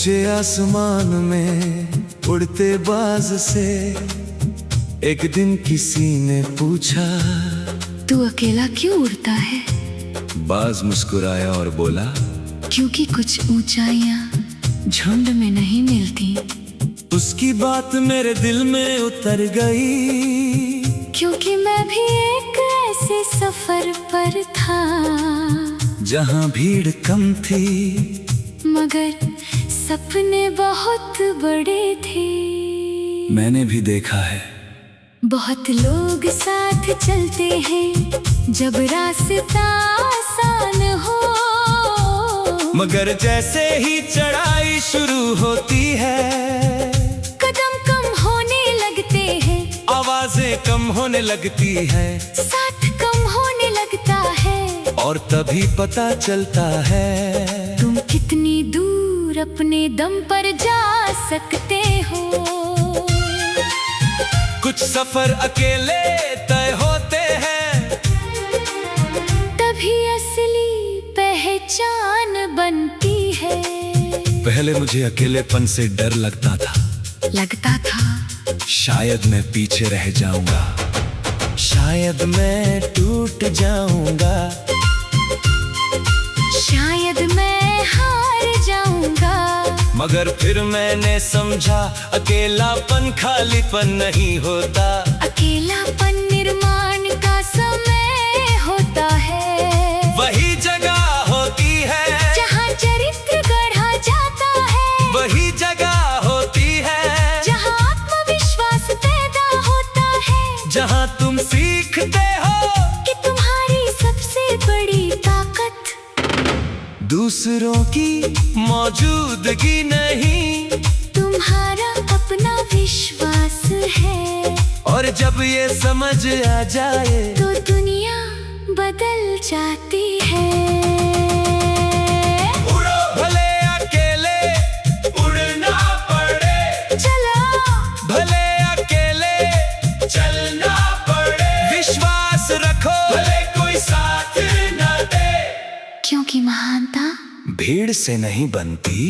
ऊंचे आसमान में उड़ते बाज से एक दिन किसी ने पूछा, तू अकेला क्यों उड़ता है? बाज मुस्कुराया और बोला, क्योंकि कुछ ऊंचाइयां झुंड में नहीं मिलती। उसकी बात मेरे दिल में उतर गई, क्योंकि मैं भी एक ऐसे सफर पर था जहां भीड़ कम थी मगर सपने बहुत बड़े थे। मैंने भी देखा है बहुत लोग साथ चलते हैं जब रास्ता आसान हो, मगर जैसे ही चढ़ाई शुरू होती है कदम कम होने लगते हैं, आवाजें कम होने लगती है, साथ कम होने लगता है। और तभी पता चलता है तुम कितनी दूर अपने दम पर जा सकते हो। कुछ सफर अकेले तय होते हैं, तभी असली पहचान बनती है। पहले मुझे अकेलेपन से डर लगता था, शायद मैं पीछे रह जाऊंगा, शायद मैं टूट जाऊंगा, शायद मैं हार जाऊंगा। मगर फिर मैंने समझा अकेलापन खालीपन नहीं होता, अकेलापन निर्माण का समय होता है। वही जगह होती है जहाँ चरित्र गढ़ा जाता है, वही जगह होती है जहाँ आत्मविश्वास पैदा होता है, जहाँ तुम सीखते हो कि तुम्हारी सबसे बड़ी ताकत दूसरों की मौजूदगी नहीं, तुम्हारा अपना विश्वास है। और जब ये समझ आ जाए तो दुनिया बदल जाती है। उड़ो भले अकेले उड़ना पड़े, चलो भले अकेले चलना पड़े, विश्वास रखो भले कोई साथ न दे, क्योंकि महानता भीड़ से नहीं बनती।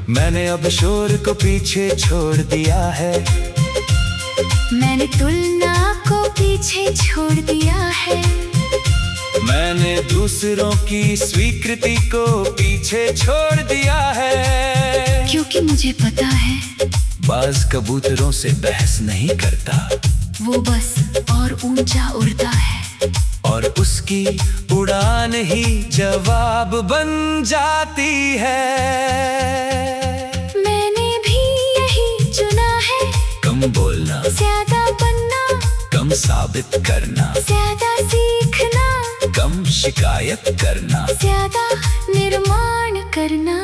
मैंने अब शोर को पीछे छोड़ दिया है, मैंने तुलना को पीछे छोड़ दिया है, मैंने दूसरों की स्वीकृति को पीछे छोड़ दिया है। क्योंकि मुझे पता है बाज कबूतरों से बहस नहीं करता, वो बस और ऊंचा उड़ता है, और उसकी उड़ान ही जवाब बन जाती है। मैंने भी यही चुना है, कम बोलना, ज्यादा बनना, कम साबित करना, ज्यादा सीखना, कम शिकायत करना, ज्यादा निर्माण करना।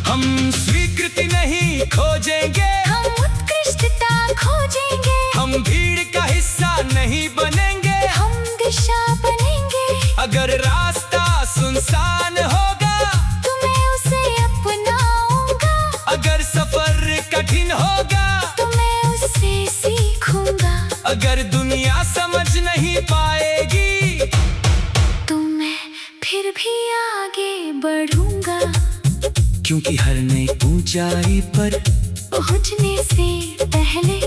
हम स्वीकृति नहीं खोजेंगे, हम उत्कृष्टता खोजेंगे, हम भीड़ का हिस्सा नहीं बनेंगे, हम दिशा बनेंगे। अगर रास्ता सुनसान होगा तो मैं उसे अपनाऊंगा, अगर सफर कठिन होगा तो मैं उससे सीखूंगा, अगर दुनिया समझ नहीं पाएगी तो मैं फिर भी आगे बढ़ूंगा। क्योंकि हर नई ऊंचाई पर पहुंचने से पहले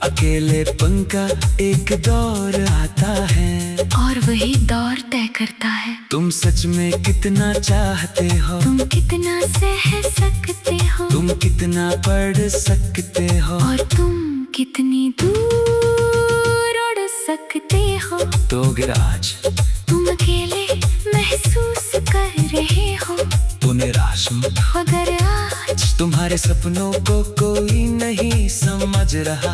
अकेलेपन का एक दौर आता है, और वही दौर तय करता है तुम सच में कितना चाहते हो, तुम कितना सह सकते हो, तुम कितना पढ़ सकते हो, और तुम कितनी दूर उड़ सकते हो। तो अगर आज तुम अकेले महसूस कर रहे हो तो निराश मत हो। अगर आज तुम्हारे सपनों को कोई नहीं समझ रहा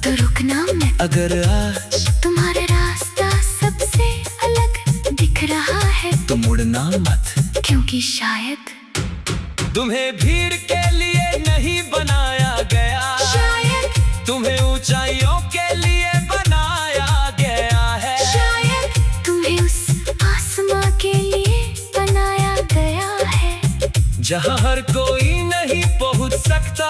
तो रुकना मत। अगर आज तुम्हारा रास्ता सबसे अलग दिख रहा है तो मुड़ना मत, क्योंकि शायद तुम्हें भीड़ के लिए नहीं बनाया गया, शायद तुम्हें ऊंचाइयों के लिए बनाया गया है, शायद तुम्हें उस आसमां के लिए बनाया गया है जहां हर कोई नहीं पहुंच सकता।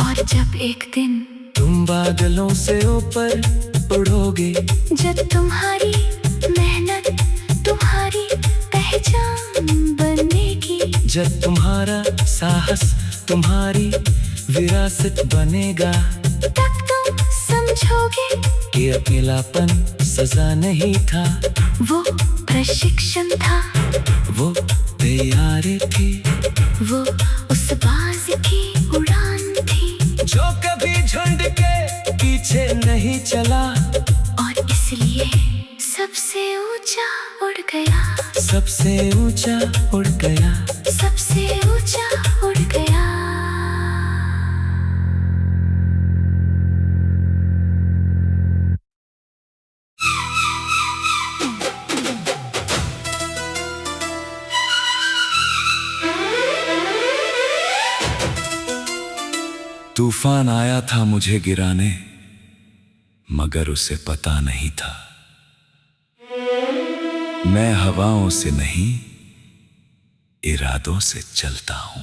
और जब एक दिन तुम बादलों से ऊपर उड़ोगे, जब तुम्हारी मेहनत तुम्हारी पहचान बनेगी, इज्जत तुम्हारा साहस तुम्हारी विरासत बनेगा। तब तुम समझोगे कि अकेलापन सजा नहीं था, वो प्रशिक्षण था, वो तैयारी थी, वो उस बाज की उड़ान थी जो कभी झुंड के पीछे नहीं चला और इसलिए सबसे ऊंचा उड़ गया, सबसे ऊंचा उड़ गया। सबसे ऊंचा उड़ गया। तूफान आया था मुझे गिराने, मगर उसे पता नहीं था मैं हवाओं से नहीं इरादों से चलता हूं।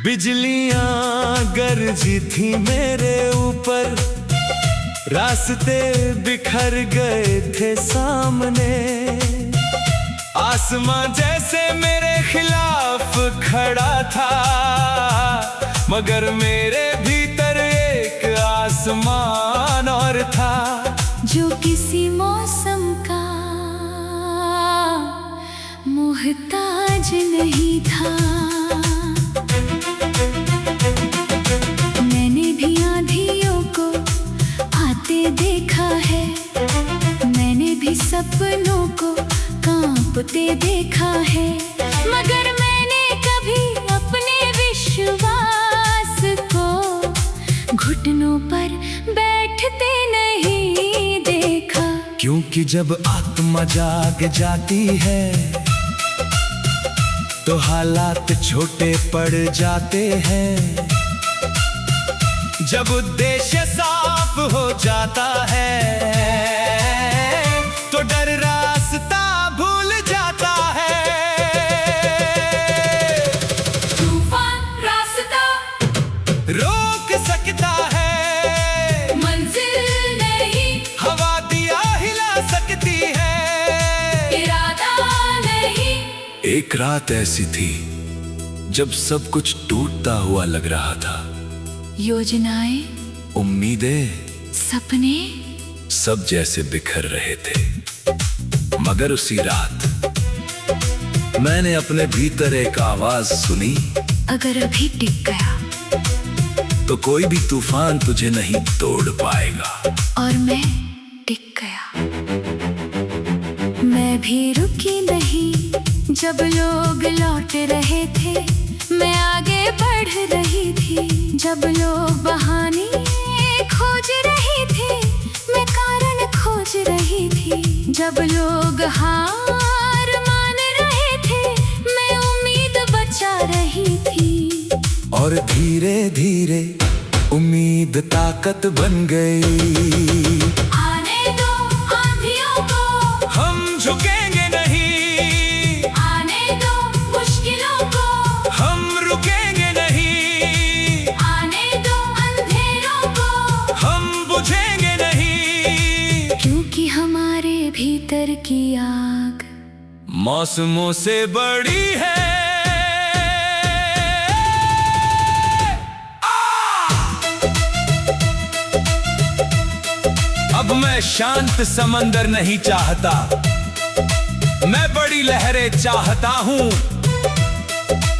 बिजलियां गरजी थी मेरे ऊपर, रास्ते बिखर गए थे सामने, आसमां जैसे मेरे खिलाफ खड़ा था, मगर मेरे भीतर एक आसमान और था जो किसी मौसम का मोहताज नहीं था। मैंने भी आंधियों को आते देखा है, मैंने भी सपनों को कांपते देखा है, मगर मैंने कभी अपने विश्वास को घुटनों पर बैठते नहीं देखा। क्योंकि जब आत्मा जाग जाती है तो हालात छोटे पड़ जाते हैं, जब उद्देश्य साफ हो जाता है तो डर रास्ता भूल जाता है। तूफान रास्ता रोक सकता है, मंजिल नहीं, हवा दिया हिला सकती है, इरादा नहीं। एक रात ऐसी थी जब सब कुछ टूटता हुआ लग रहा था, योजनाएं, उम्मीदें, सपने सब जैसे बिखर रहे थे। मगर उसी रात मैंने अपने भीतर एक आवाज सुनी, अगर अभी टिक गया तो कोई भी तूफान तुझे नहीं तोड़ पाएगा। और मैं टिक गया। मैं भी रुकी नहीं जब लोग लौट रहे थे, मैं आगे बढ़ रही थी जब लोग बहाने खोज रही थी, मैं कारण खोज रही थी जब लोग हार मान रहे थे, मैं उम्मीद बचा रही थी। और धीरे धीरे उम्मीद ताकत बन गई। आने दो आंधियों को, हम झुकेंगे नहीं, आने दो मुश्किलों को, हम रुकेंगे नहीं, आने दो अंधेरों को, हम बुझेंगे नहीं, क्योंकि हमारे भीतर की आग मौसमों से बड़ी है। अब मैं शांत समंदर नहीं चाहता, मैं बड़ी लहरें चाहता हूं,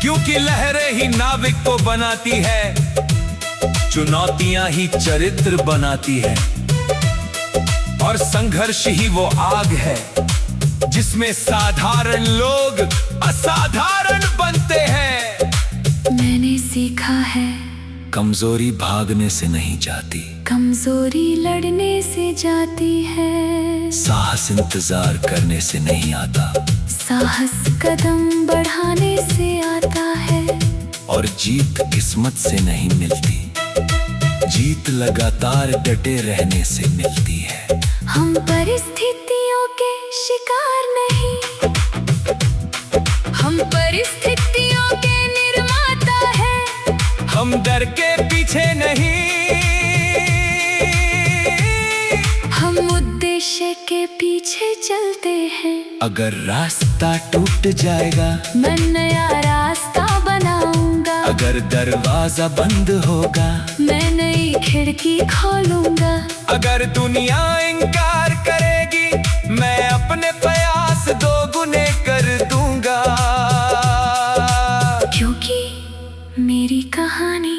क्योंकि लहरें ही नाविक को बनाती है, चुनौतियां ही चरित्र बनाती है, और संघर्ष ही वो आग है जिसमें साधारण लोग असाधारण बनते हैं। मैंने सीखा है, कमजोरी भागने से नहीं जाती, कमजोरी लड़ने से जाती है, साहस इंतजार करने से नहीं आता, साहस कदम बढ़ाने से आता है, और जीत किस्मत से नहीं मिलती, जीत लगातार डटे रहने से मिलती है। हम परिस्थितियों के शिकार नहीं, हम परिस्थितियों के निर्माता हैं। हम डर के पीछे नहीं, हम उद्देश्य के पीछे चलते हैं। अगर रास्ता टूट जाएगा मैं नया रास्ता बनाऊंगा। अगर दरवाजा बंद होगा मैं नई खिड़की खोलूंगा। अगर दुनिया इनकार करेगी मैं अपने प्रयास दोगुने कर दूंगा। क्योंकि मेरी कहानी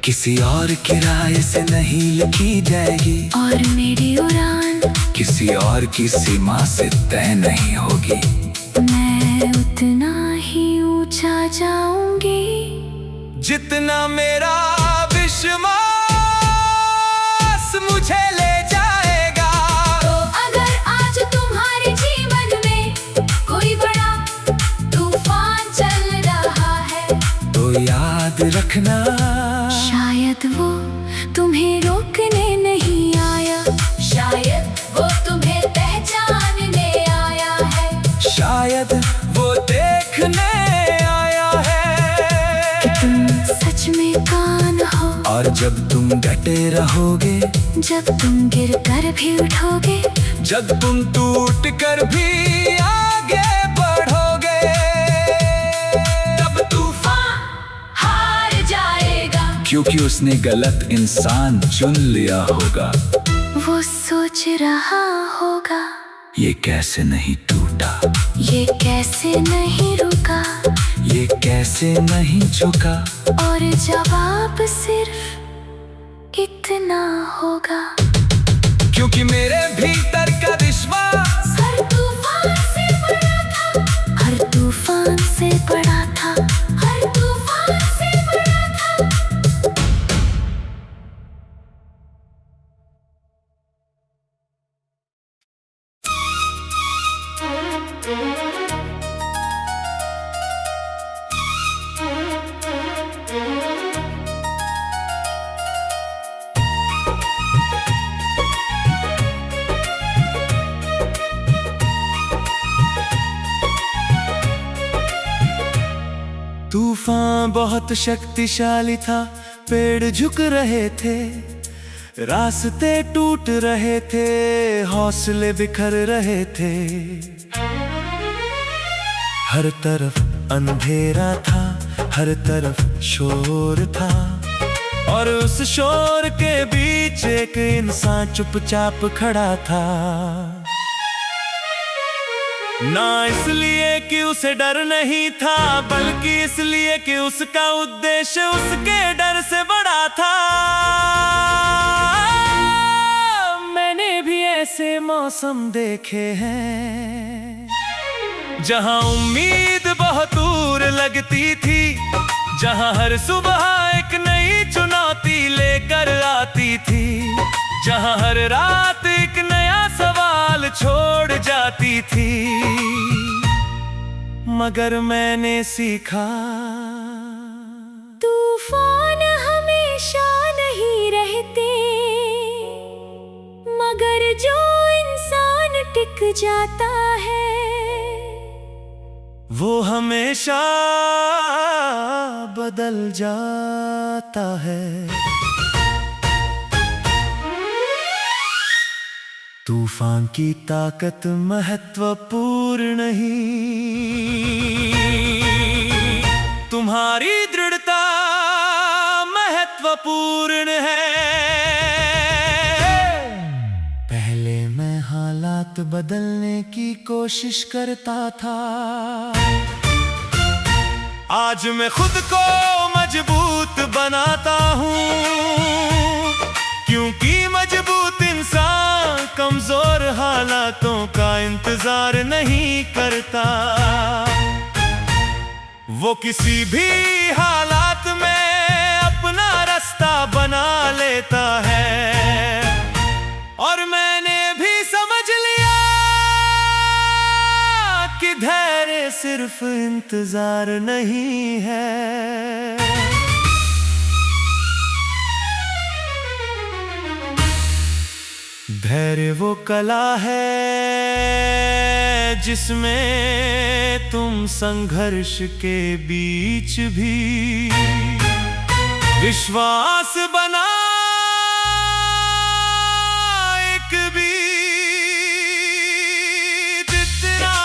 किसी और की राय से नहीं लिखी जाएगी और मेरी उड़ान किसी और की सीमा से तय नहीं होगी। मैं उतना ही ऊंचा जाऊंगी जितना मेरा विश्वास मुझे ले जाएगा। तो अगर आज तुम्हारे जीवन में कोई बड़ा तूफान चल रहा है तो याद रखना शायद वो तुम्हें रोकने नहीं आया, शायद वो तुम्हें पहचानने आया है, शायद वो देखने आया है कि तुम सच में कौन हो। और जब तुम डटे रहोगे, जब तुम गिर कर भी उठोगे, जब तुम टूट कर भी आगे बढ़ोगे, तब तूफान हार जाएगा। क्योंकि उसने गलत इंसान चुन लिया होगा। वो सोच रहा होगा ये कैसे नहीं टूटा, ये कैसे नहीं रुका, ये कैसे नहीं झुका। और जवाब सिर्फ इतना होगा क्योंकि मेरे भीतर का विश्वास हर तूफान से बड़ा था, हर तूफान से बड़ा था, हर तूफान से बड़ा था। तूफान बहुत शक्तिशाली था, पेड़ झुक रहे थे, रास्ते टूट रहे थे, हौसले बिखर रहे थे। हर तरफ अंधेरा था, हर तरफ शोर था, और उस शोर के बीच एक इंसान चुपचाप खड़ा था। ना इसलिए कि उसे डर नहीं था, बल्कि इसलिए कि उसका उद्देश्य उसके डर से बड़ा था। मैंने भी ऐसे मौसम देखे हैं जहां उम्मीद बहुत दूर लगती थी, जहां हर सुबह एक नई चुनौती लेकर आती थी, जहां हर रात एक नया सवाल छोड़ जाती थी। मगर मैंने सीखा तूफान हमेशा नहीं रहते, मगर जो इंसान टिक जाता है वो हमेशा बदल जाता है। तूफान की ताकत महत्वपूर्ण नहीं, तुम्हारी दृढ़ता महत्वपूर्ण है। पहले मैं हालात बदलने की कोशिश करता था, आज मैं खुद को मजबूत बनाता हूँ, क्योंकि मजबूत इंसान कमजोर हालातों का इंतजार नहीं करता। वो किसी भी हालात में अपना रास्ता बना लेता है। और मैंने भी समझ लिया कि धैर्य सिर्फ इंतजार नहीं है, धैर्य वो कला है जिसमें तुम संघर्ष के बीच भी विश्वास बना एक बीत इतना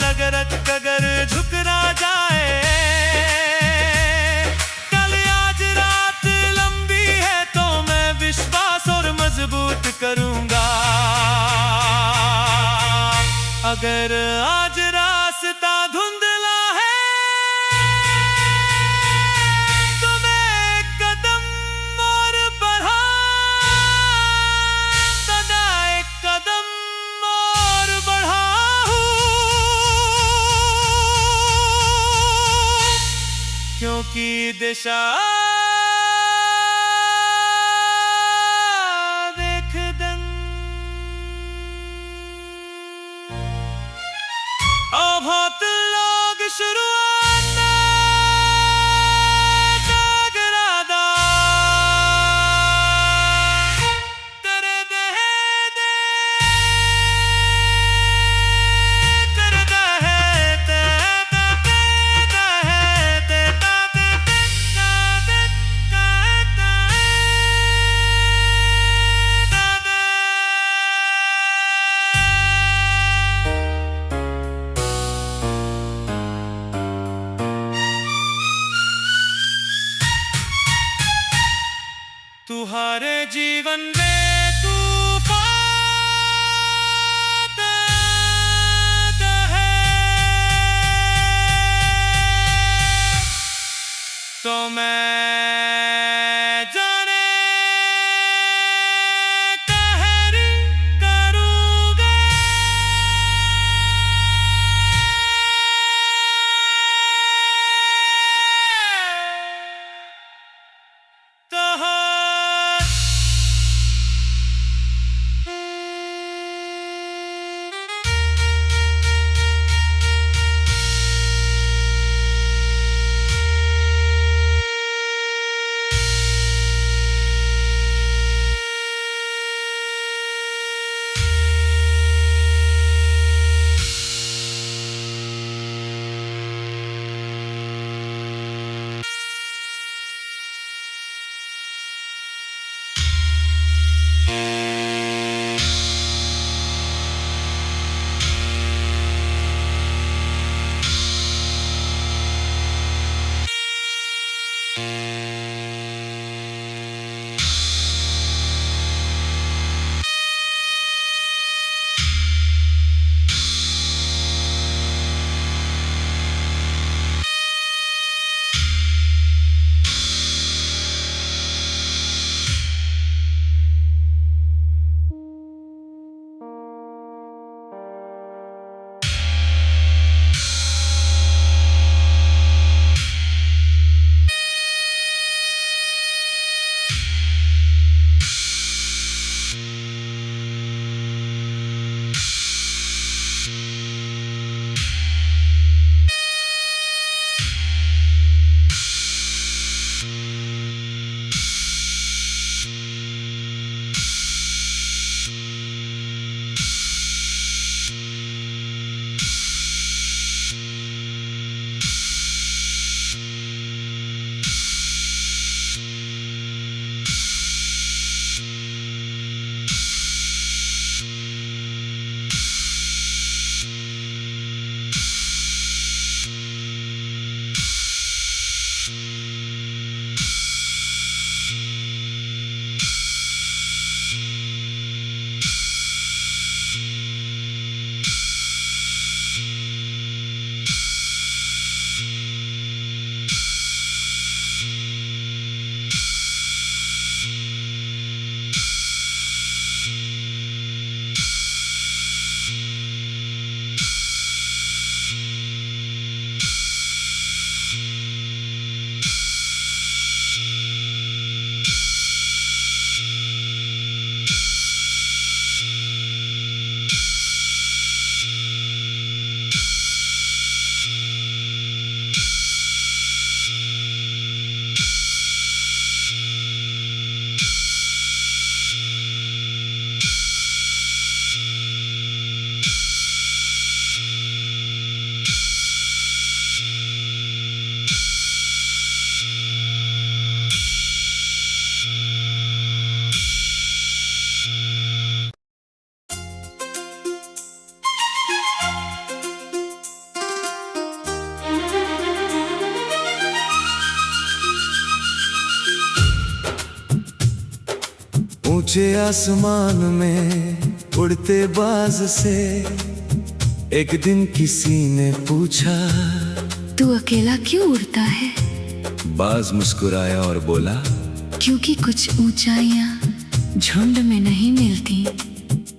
लगरत कगर झुक ना जाए। कल आज रात लंबी है तो मैं विश्वास और मजबूत करूंगा। अगर आज रास्ता धुंधला है तो मैं एक कदम और बढ़ा, सदा एक कदम और बढ़ा हूं, क्योंकि दिशा बहुत लोग शुरुआत में जागरादा तेरे दे ऊंचे आसमान में उड़ते बाज से एक दिन किसी ने पूछा, तू अकेला क्यों उड़ता है? बाज मुस्कुराया और बोला, क्योंकि कुछ ऊंचाइयां झुंड में नहीं मिलती।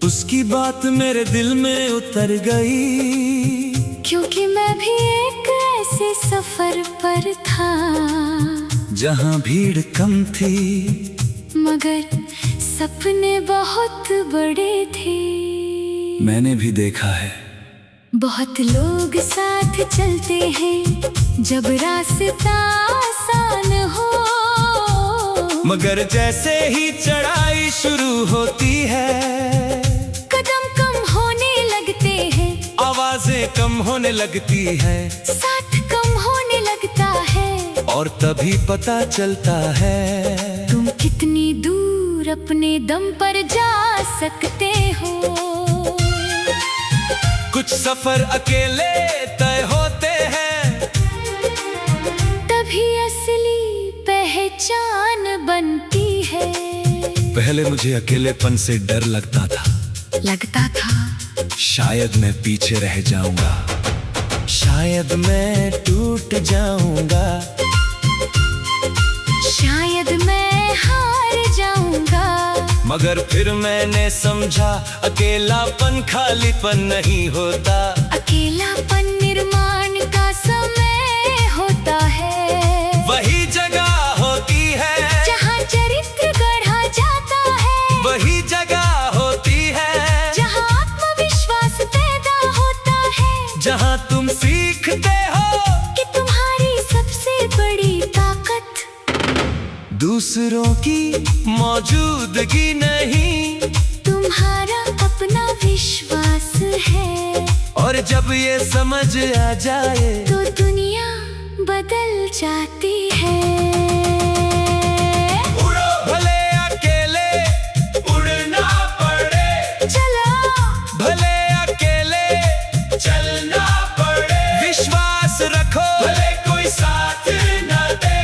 उसकी बात मेरे दिल में उतर गई, क्योंकि मैं भी एक ऐसे सफर पर था जहां भीड़ कम थी मगर सपने बहुत बड़े थे। मैंने भी देखा है बहुत लोग साथ चलते हैं जब रास्ता आसान हो, मगर जैसे ही चढ़ाई शुरू होती है कदम कम होने लगते हैं, आवाजें कम होने लगती है, साथ कम होने लगता है, और तभी पता चलता है तुम कितनी दूर अपने दम पर जा सकते हो। कुछ सफर अकेले तय होते हैं, तभी असली पहचान बनती है। पहले मुझे अकेलेपन से डर लगता था, शायद मैं पीछे रह जाऊंगा, शायद मैं टूट जाऊंगा, शायद मैं हार जाऊंगा। मगर फिर मैंने समझा अकेलापन खालीपन नहीं होता, अकेलापन निर्माण का समय होता है। वही जगह होती है जहाँ चरित्र गढ़ा जाता है, वही जगह होती है जहाँ आत्मविश्वास पैदा होता है, जहाँ तुम सीखते हो कि तुम्हारी सबसे बड़ी ताकत दूसरों की मौजूदगी नहीं, तुम्हारा अपना विश्वास है। और जब ये समझ आ जाए तो दुनिया बदल जाती है। उड़ो भले अकेले उड़ना पड़े, चलो भले अकेले चलना पड़े, विश्वास रखो भले कोई साथ न दे,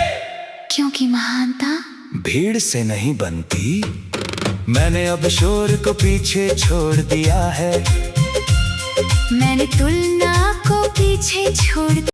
क्योंकि महानता भीड़ से नहीं बनती। मैंने अब शोर को पीछे छोड़ दिया है, मैंने तुलना को पीछे छोड़